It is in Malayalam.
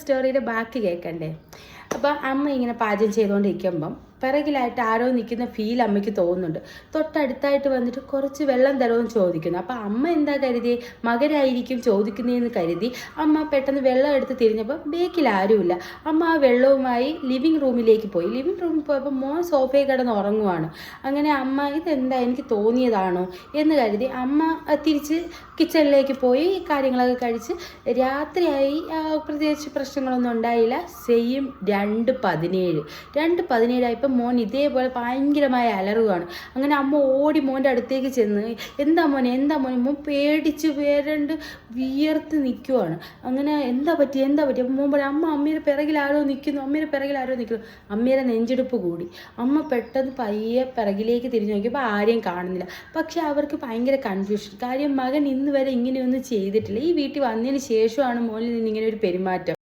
സ്റ്റോറിയുടെ ബാക്കി കേൾക്കണ്ടേ? അപ്പോൾ അമ്മ ഇങ്ങനെ പാചകം ചെയ്തുകൊണ്ടിരിക്കുമ്പം പിറകിലായിട്ട് ആരോ നിൽക്കുന്ന ഫീൽ അമ്മയ്ക്ക് തോന്നുന്നുണ്ട്. തൊട്ടടുത്തായിട്ട് വന്നിട്ട് കുറച്ച് വെള്ളം തരുമെന്ന് ചോദിക്കുന്നു. അപ്പോൾ അമ്മ എന്താ കരുതി, മകനായിരിക്കും ചോദിക്കുന്നതെന്ന് കരുതി അമ്മ പെട്ടെന്ന് വെള്ളം എടുത്ത് തിരിഞ്ഞപ്പോൾ ബേക്കിൽ ആരുമില്ല. അമ്മ ആ വെള്ളവുമായി ലിവിങ് റൂമിലേക്ക് പോയി. ലിവിങ് റൂമിൽ പോയപ്പോൾ മോൻ സോഫയിൽ കിടന്ന് ഉറങ്ങുവാണ്. അങ്ങനെ അമ്മ ഇതെന്താ എനിക്ക് തോന്നിയതാണോ എന്ന് കരുതി അമ്മ തിരിച്ച് കിച്ചണിലേക്ക് പോയി കാര്യങ്ങളൊക്കെ കഴിച്ച് രാത്രിയായി. പ്രത്യേകിച്ച് പ്രശ്നങ്ങളൊന്നും ഉണ്ടായില്ല. സെയിം 2:17 മോൻ ഇതേപോലെ ഭയങ്കരമായ അലറുകയാണ്. അങ്ങനെ അമ്മ ഓടി മോൻ്റെ അടുത്തേക്ക് ചെന്ന് എന്താ മോനെ മോൻ പേടിച്ച് വരണ്ട് വിയർത്ത് നിൽക്കുവാണ്. അങ്ങനെ എന്താ പറ്റി അപ്പോൾ മോൻ പറയും അമ്മയുടെ പിറകിൽ ആരോ നിൽക്കുന്നു. അമ്മയുടെ നെഞ്ചെടുപ്പ് കൂടി. അമ്മ പെട്ടെന്ന് പയ്യെ പിറകിലേക്ക് തിരിഞ്ഞു നോക്കിയപ്പോൾ ആരെയും കാണുന്നില്ല. പക്ഷെ അവർക്ക് ഭയങ്കര കൺഫ്യൂഷൻ. കാര്യം മകൻ ഇന്ന് വരെ ഇങ്ങനെയൊന്നും ചെയ്തിട്ടില്ല. ഈ വീട്ടിൽ വന്നതിന് ശേഷമാണ് മോനിൽ നിന്ന് ഇങ്ങനെ ഒരു പെരുമാറ്റം.